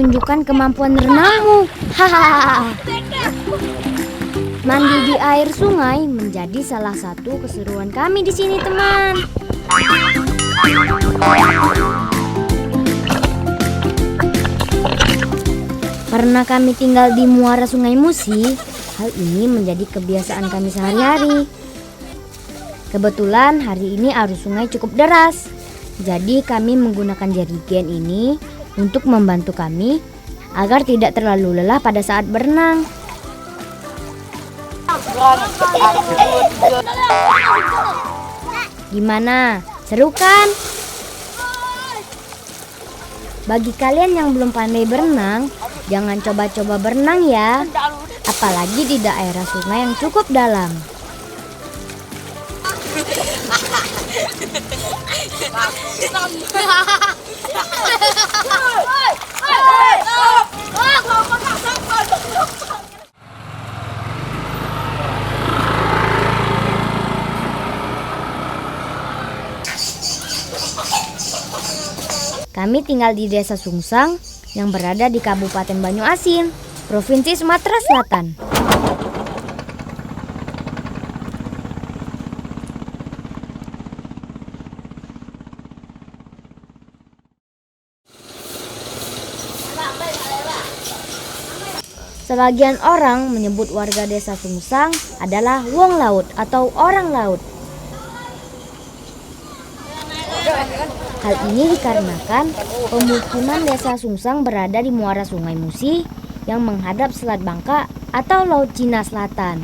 tunjukkan kemampuan renangmu. Hahaha. Mandi di air sungai menjadi salah satu keseruan kami di sini, teman. Karena kami tinggal di muara Sungai Musi, hal ini menjadi kebiasaan kami sehari-hari. Kebetulan hari ini arus sungai cukup deras, jadi kami menggunakan jerigen ini untuk membantu kami agar tidak terlalu lelah pada saat berenang. Gimana? Seru kan? Bagi kalian yang belum pandai berenang, jangan coba-coba berenang ya, apalagi di daerah sungai yang cukup dalam. Kami tinggal di Desa Sungsang yang berada di Kabupaten Banyuasin, Provinsi Sumatera Selatan. Sebagian orang menyebut warga Desa Sungsang adalah wong laut atau orang laut. Hal ini dikarenakan pemukiman Desa Sungsang berada di muara Sungai Musi yang menghadap Selat Bangka atau Laut Cina Selatan.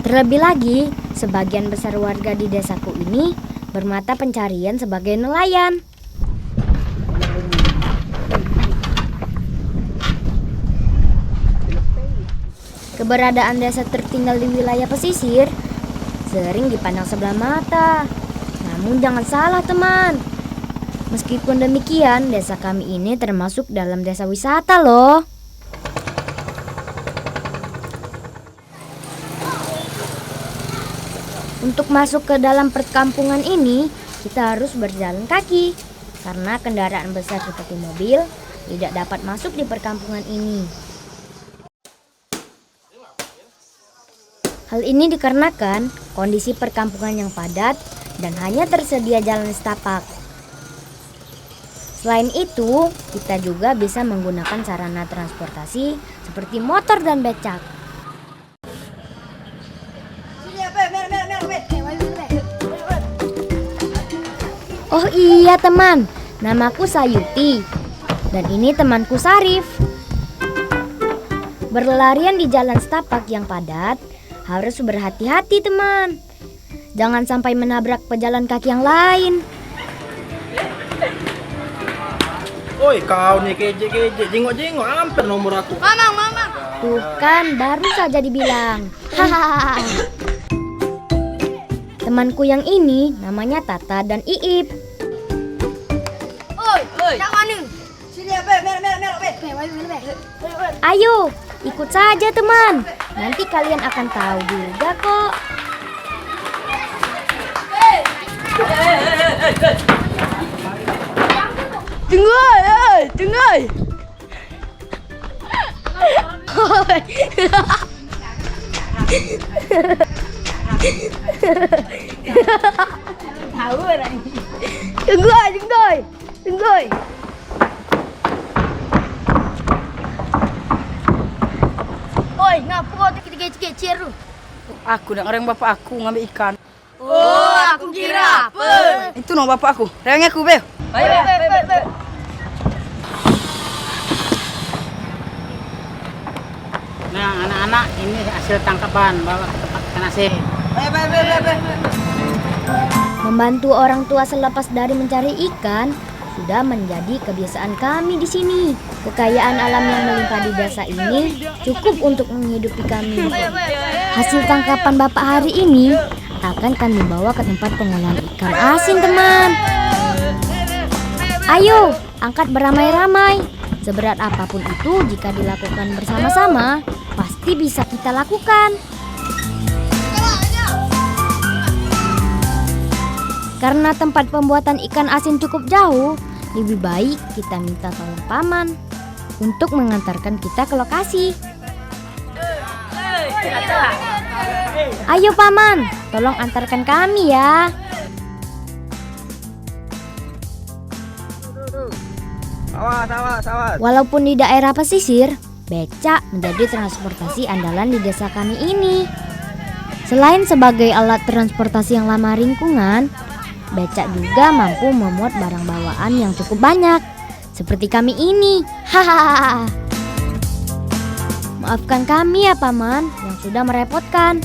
Terlebih lagi, sebagian besar warga di desaku ini bermata pencarian sebagai nelayan. Keberadaan desa tertinggal di wilayah pesisir sering dipandang sebelah mata. Namun jangan salah, teman. Meskipun demikian, desa kami ini termasuk dalam desa wisata loh. Untuk masuk ke dalam perkampungan ini, kita harus berjalan kaki karena kendaraan besar seperti mobil tidak dapat masuk di perkampungan ini. Hal ini dikarenakan kondisi perkampungan yang padat dan hanya tersedia jalan setapak. Selain itu, kita juga bisa menggunakan sarana transportasi seperti motor dan becak. Oh iya teman, namaku Sayuti dan ini temanku Sarif. Berlarian di jalan setapak yang padat harus berhati-hati teman. Jangan sampai menabrak pejalan kaki yang lain. Oi kau nih keje-keje, jengok-jengok hampir nomor aku. Mamang. Tuh kan baru saja dibilang. Hahaha. Temanku yang ini namanya Tata dan Iip. Oi, tak mana? Sini Ayo, ikut saja teman. Nanti kalian akan tahu juga kok. Tunggu. Tahu orang ini. Tunggu. Oi, ngapa kau kecil-kecil tu? Aku nak orang bapak aku ngambil ikan. Oh, aku kira apa? Itu nama bapak aku. Reng aku, Bel. Baik. Nah, anak-anak ini hasil tangkapan, bawa ke tempat ikan asin. Baik. Membantu orang tua selepas dari mencari ikan sudah menjadi kebiasaan kami di sini. Kekayaan alam yang melimpah di desa ini cukup untuk menghidupi kami. Hasil tangkapan Bapak hari ini akan kami bawa ke tempat pengolahan ikan asin, teman. Ayo, angkat beramai-ramai. Seberat apapun itu, jika dilakukan bersama-sama, pasti bisa kita lakukan. Karena tempat pembuatan ikan asin cukup jauh, lebih baik kita minta tolong paman untuk mengantarkan kita ke lokasi. Ayo paman, tolong antarkan kami ya. Awas. Walaupun di daerah pesisir, becak menjadi transportasi andalan di desa kami ini. Selain sebagai alat transportasi yang ramah lingkungan, becak juga mampu memuat barang bawaan yang cukup banyak, seperti kami ini. Hahaha. Maafkan kami ya paman yang sudah merepotkan.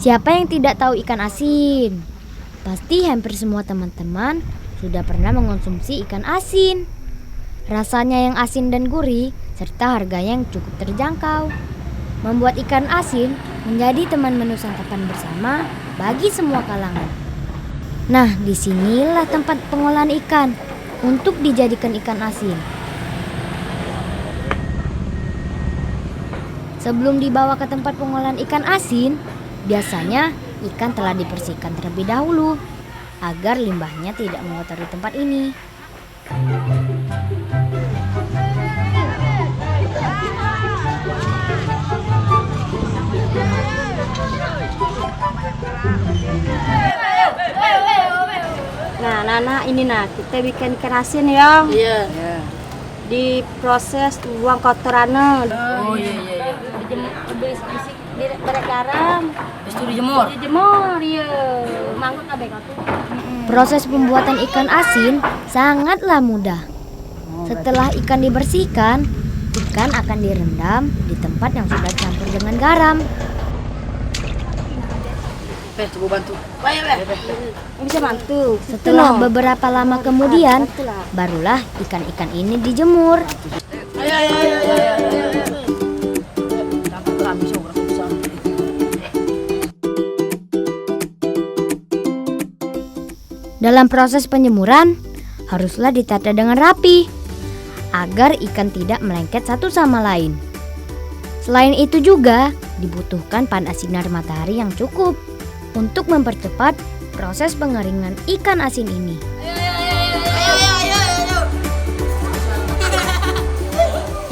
Siapa yang tidak tahu ikan asin? Pasti hampir semua teman-teman sudah pernah mengonsumsi ikan asin. Rasanya yang asin dan gurih, serta harganya yang cukup terjangkau, membuat ikan asin menjadi teman menu santapan bersama bagi semua kalangan. Nah, disinilah tempat pengolahan ikan untuk dijadikan ikan asin. Sebelum dibawa ke tempat pengolahan ikan asin, biasanya ikan telah dibersihkan terlebih dahulu agar limbahnya tidak mengotori tempat ini. Nah, ini kita bikin ikan asin ya. Iya. Diproses buang kotorannya. Oh iya. Habis berak garam. Habis itu dijemur. Iya. Mangkuk kabeh katu. Proses pembuatan ikan asin sangatlah mudah. Setelah ikan dibersihkan, ikan akan direndam di tempat yang sudah campur dengan garam. Coba bantu. Bisa bantu. Setelah beberapa lama kemudian, barulah ikan-ikan ini dijemur. Dalam proses penjemuran, haruslah ditata dengan rapi agar ikan tidak melengket satu sama lain. Selain itu juga dibutuhkan panas sinar matahari yang cukup untuk mempercepat proses pengeringan ikan asin ini.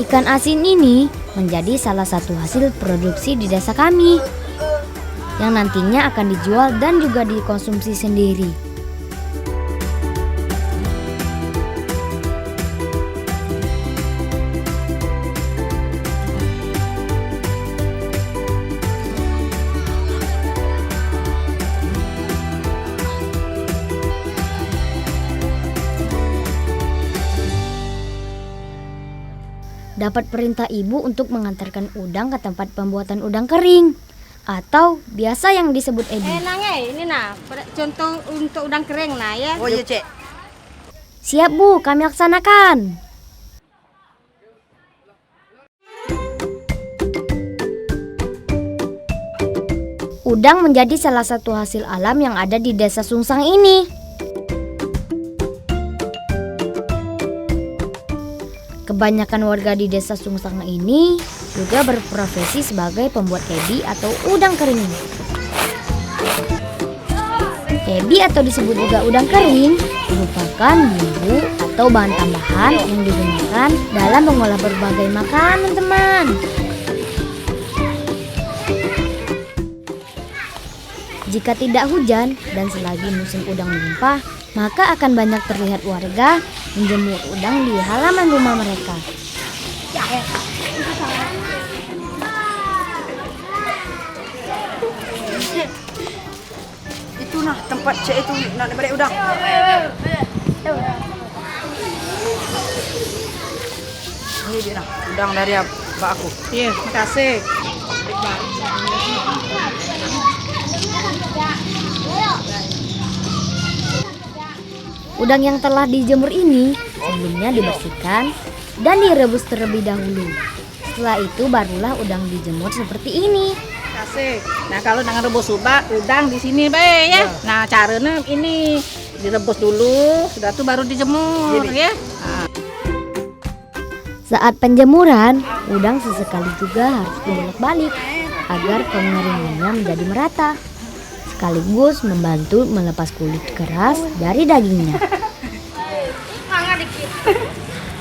Ikan asin ini menjadi salah satu hasil produksi di desa kami yang nantinya akan dijual dan juga dikonsumsi sendiri. Dapat perintah ibu untuk mengantarkan udang ke tempat pembuatan udang kering atau biasa yang disebut edi. Ini contoh untuk udang kering ya. Oh iya, Cek. Siap Bu, kami laksanakan. Udang menjadi salah satu hasil alam yang ada di desa Sungsang ini. Kebanyakan warga di desa Sungsang ini juga berprofesi sebagai pembuat ebi atau udang kering. Ebi atau disebut juga udang kering merupakan bumbu atau bahan tambahan yang digunakan dalam mengolah berbagai makanan, teman. Jika tidak hujan dan selagi musim udang melimpah, maka akan banyak terlihat warga menjemur udang di halaman rumah mereka. Itu nah tempat cek itu nak balik udang. Ini dia nah, udang dari mbak aku. Iya, makasih. Udang yang telah dijemur ini sebelumnya dibersihkan dan direbus terlebih dahulu. Setelah itu barulah udang dijemur seperti ini. Makasih. Nah, kalau dengan rebus udang di sini, Be, ya. Nah, caranya ini direbus dulu, sudah tuh baru dijemur, ya. Saat penjemuran, udang sesekali juga harus dibolak-balik agar pengeringannya menjadi merata, sekaligus membantu melepas kulit keras dari dagingnya. Semangat dikit.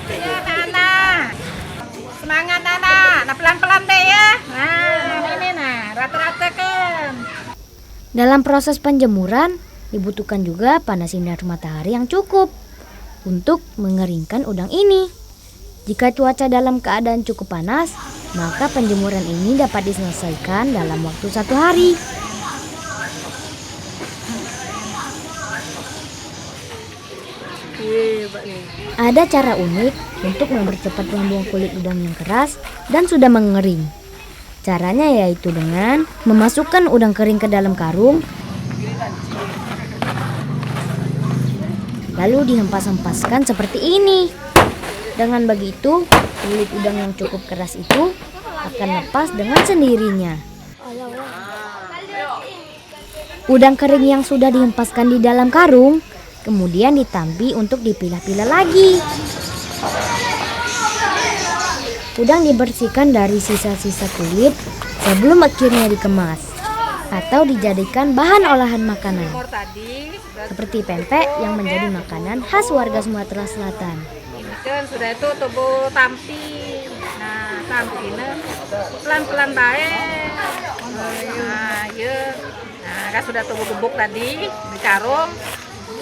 Ya, Nana. Semangat, Nana. Nah, pelan-pelan deh ya. Nah, ini nah, rata-rata kan. Dalam proses penjemuran, dibutuhkan juga panas sinar matahari yang cukup untuk mengeringkan udang ini. Jika cuaca dalam keadaan cukup panas, maka penjemuran ini dapat diselesaikan dalam waktu 1 hari. Ada cara unik untuk mempercepat membuang kulit udang yang keras dan sudah mengering. Caranya yaitu dengan memasukkan udang kering ke dalam karung, lalu dihempas-hempaskan seperti ini. Dengan begitu, kulit udang yang cukup keras itu akan lepas dengan sendirinya. Udang kering yang sudah dihempaskan di dalam karung kemudian ditampi untuk dipilah-pilah lagi. Udang dibersihkan dari sisa-sisa kulit sebelum akhirnya dikemas atau dijadikan bahan olahan makanan, seperti pempek yang menjadi makanan khas warga Sumatera Selatan. Kan sudah itu tubuh tampi. Nah, tampina pelan-pelan baik. Nah, ya. Nah, kan sudah tubuh bubuk tadi di karung.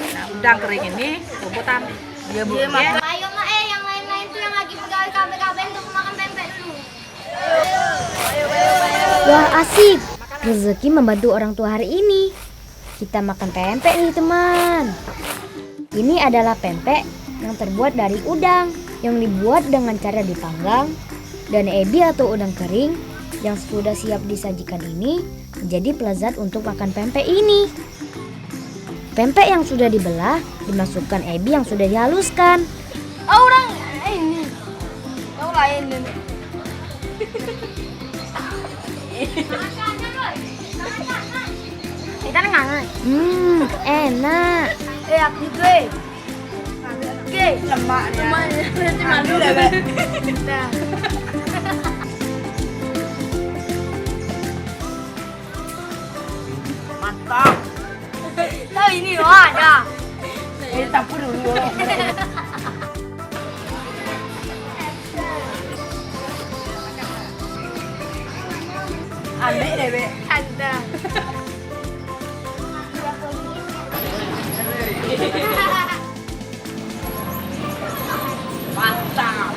Nah, udang kering ini tubuh tampi. Dia Bu. Ya. Ayo mak yang lain-lain tuh yang lagi pegawai KB untuk makan pempek tuh. Wah, asik. Rezeki membantu orang tua hari ini. Kita makan pempek nih, teman. Ini adalah pempek yang terbuat dari udang yang dibuat dengan cara dipanggang, dan ebi atau udang kering yang sudah siap disajikan ini menjadi pelezat untuk makan pempek ini. Pempek yang sudah dibelah dimasukkan ebi yang sudah dihaluskan. Orang ini. Tahu lain ini. Kita nggak. Enak. Aku juga. Oke, lemak dia. Berarti malu dah, Be. Nah. Mantap. Tahu ini ada. Ini campur dulu. Ambil deh, Be. Ada. Mantap.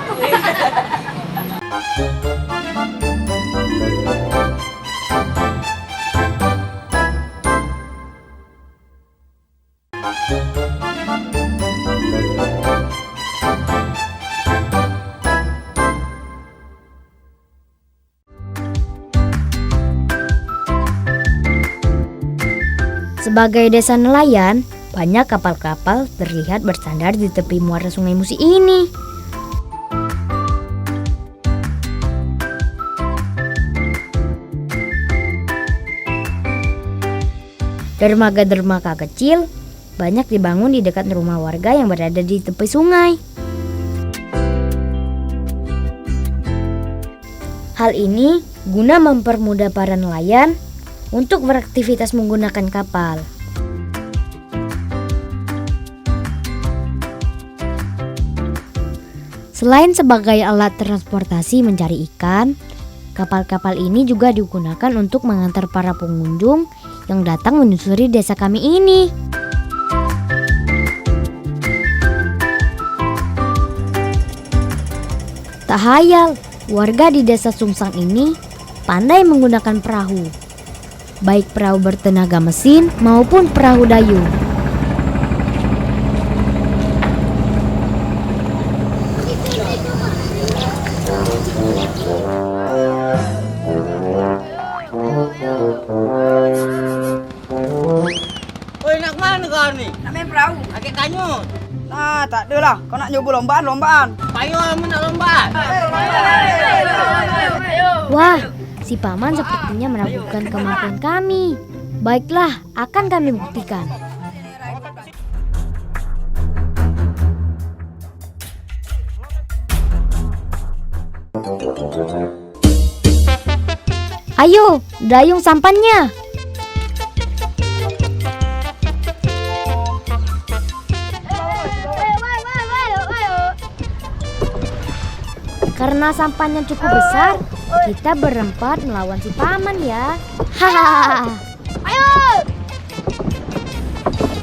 Sebagai desa nelayan, banyak kapal-kapal terlihat bersandar di tepi muara Sungai Musi ini. Dermaga-dermaga kecil banyak dibangun di dekat rumah warga yang berada di tepi sungai. Hal ini guna mempermudah para nelayan untuk beraktivitas menggunakan kapal. Selain sebagai alat transportasi mencari ikan, kapal-kapal ini juga digunakan untuk mengantar para pengunjung yang datang menyusuri desa kami ini. Tak hayal, warga di desa Sungsang ini pandai menggunakan perahu. Baik perahu bertenaga mesin maupun perahu dayung. Oi, nak mana kau ni? Nak main perahu. Akik kanyut. Nah, tak adalah. Kau nak nyoba lombaan. Payah mana nak lompat. Wah, si paman sepertinya meragukan kemampuan kami. Baiklah, akan kami buktikan. Ayo, dayung sampannya. Karena sampannya cukup besar, kita berempat melawan si paman ya. Hahaha.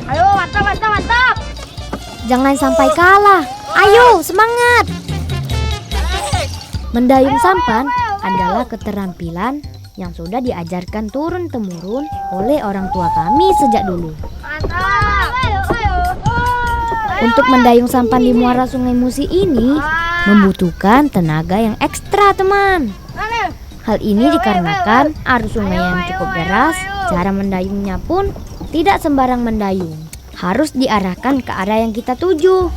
Ayo, mantap. Jangan sampai kalah. Ayo, semangat. Mendayung sampan adalah keterampilan yang sudah diajarkan turun-temurun oleh orang tua kami sejak dulu. Untuk mendayung sampan di muara Sungai Musi ini membutuhkan tenaga yang ekstra, teman. Hal ini dikarenakan arus sungai yang cukup deras. Cara mendayungnya pun tidak sembarang mendayung. Harus diarahkan ke arah yang kita tuju.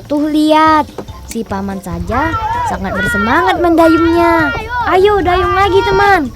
Tuh lihat, si paman saja sangat bersemangat mendayungnya. Ayo dayung lagi, teman.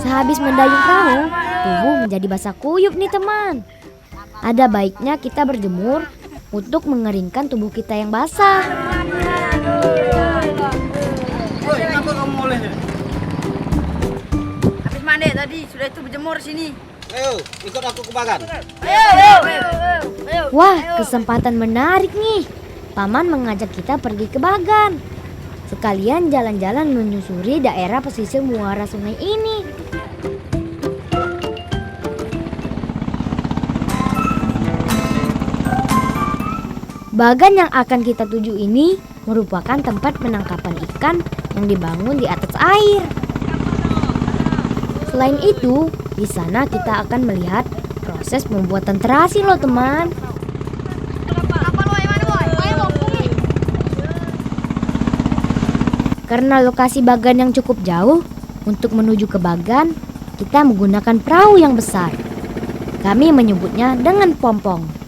Sehabis mendayung perahu, tubuh menjadi basah kuyup nih, teman. Ada baiknya kita berjemur untuk mengeringkan tubuh kita yang basah. Oi, kenapa kamu oleh? Habis mandi tadi, sudah itu berjemur sini. Ayo, ikut aku ke Bagan. Ayo. Wah, kesempatan menarik nih. Paman mengajak kita pergi ke Bagan. Sekalian jalan-jalan menyusuri daerah pesisir muara sungai ini. Bagan yang akan kita tuju ini merupakan tempat penangkapan ikan yang dibangun di atas air. Selain itu, di sana kita akan melihat proses pembuatan terasi loh, teman. Karena lokasi Bagan yang cukup jauh, untuk menuju ke Bagan, kita menggunakan perahu yang besar. Kami menyebutnya dengan pompong.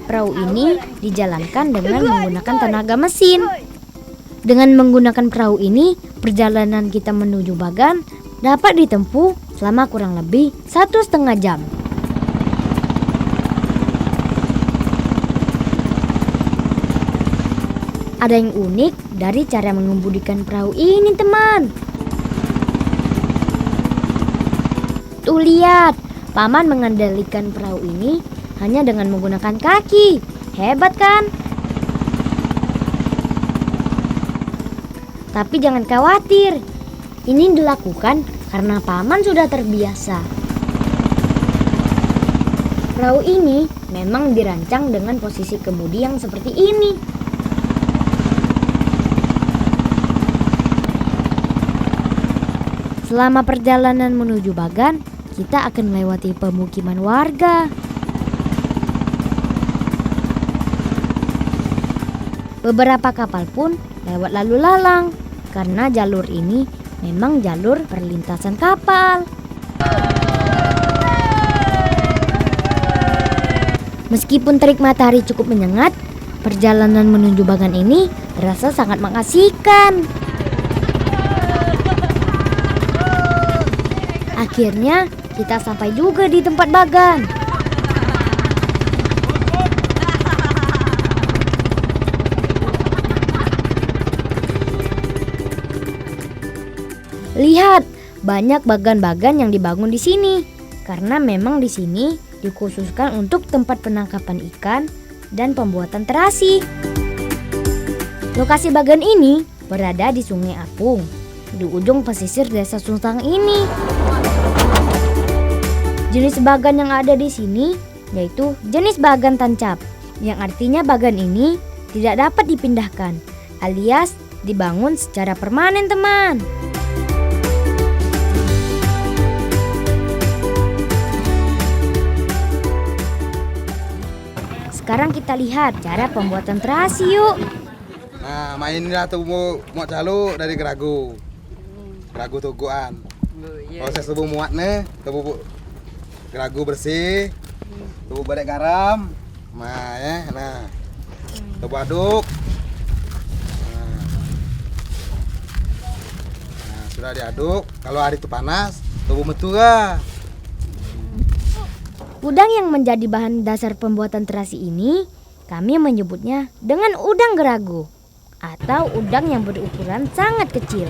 Perahu ini dijalankan dengan menggunakan tenaga mesin. Dengan menggunakan perahu ini, perjalanan kita menuju Bagan dapat ditempuh selama kurang lebih 1,5 jam. Ada yang unik dari cara mengemudikan perahu ini, teman. Tuh lihat, paman mengendalikan perahu ini hanya dengan menggunakan kaki. Hebat kan? Tapi jangan khawatir. Ini dilakukan karena paman sudah terbiasa. Perahu ini memang dirancang dengan posisi kemudi yang seperti ini. Selama perjalanan menuju Bagan, kita akan melewati pemukiman warga. Beberapa kapal pun lewat lalu lalang karena jalur ini memang jalur perlintasan kapal. Meskipun terik matahari cukup menyengat, perjalanan menuju Bagan ini terasa sangat mengasihkan. Akhirnya kita sampai juga di tempat Bagan. Lihat, banyak bagan-bagan yang dibangun di sini. Karena memang di sini dikhususkan untuk tempat penangkapan ikan dan pembuatan terasi. Lokasi Bagan ini berada di Sungai Apung, di ujung pesisir Desa Sungsang ini. Jenis bagan yang ada di sini yaitu jenis bagan tancap, yang artinya bagan ini tidak dapat dipindahkan, alias dibangun secara permanen, teman. Sekarang kita lihat cara pembuatan terasi yuk. Nah, mainlah tuh mau calo dari keragu tuguan. Proses tubuh muatnya, tubuh keragu bersih, tubuh badai garam, nah, tubuh aduk. Nah, sudah diaduk, kalau hari itu panas, tubuh metua. Udang yang menjadi bahan dasar pembuatan terasi ini kami menyebutnya dengan udang geragu atau udang yang berukuran sangat kecil.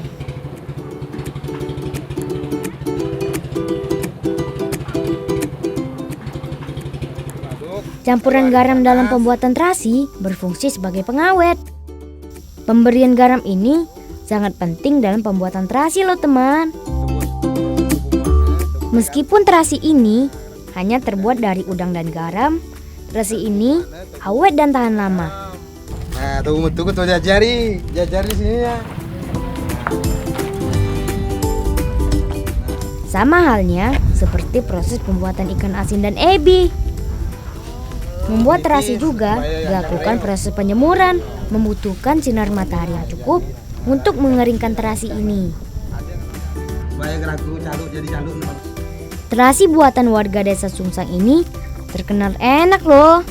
Campuran garam dalam pembuatan terasi berfungsi sebagai pengawet. Pemberian garam ini sangat penting dalam pembuatan terasi loh teman. Meskipun terasi ini hanya terbuat dari udang dan garam, terasi ini awet dan tahan lama. Nah, tubuh tuh jajari di sini ya. Sama halnya seperti proses pembuatan ikan asin dan ebi. Membuat terasi juga dilakukan proses penjemuran, membutuhkan sinar matahari yang cukup untuk mengeringkan terasi ini. Supaya keragu caluk jadi caluk. Terasi buatan warga Desa Sungsang ini terkenal enak loh.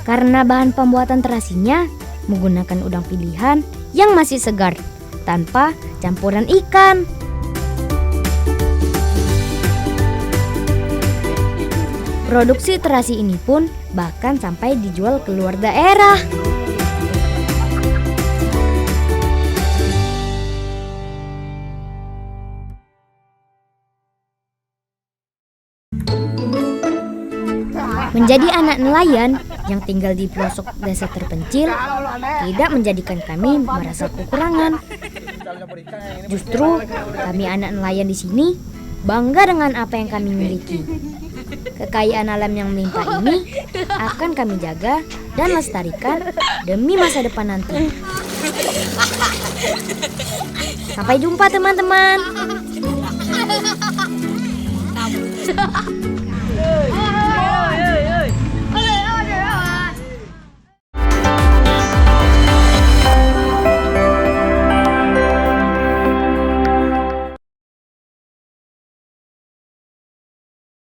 Karena bahan pembuatan terasinya menggunakan udang pilihan yang masih segar tanpa campuran ikan. Produksi terasi ini pun bahkan sampai dijual ke luar daerah. Menjadi anak nelayan yang tinggal di pelosok desa terpencil tidak menjadikan kami merasa kekurangan. Justru kami anak nelayan di sini bangga dengan apa yang kami miliki. Kekayaan alam yang melimpah ini akan kami jaga dan lestarikan demi masa depan nanti. Sampai jumpa teman-teman.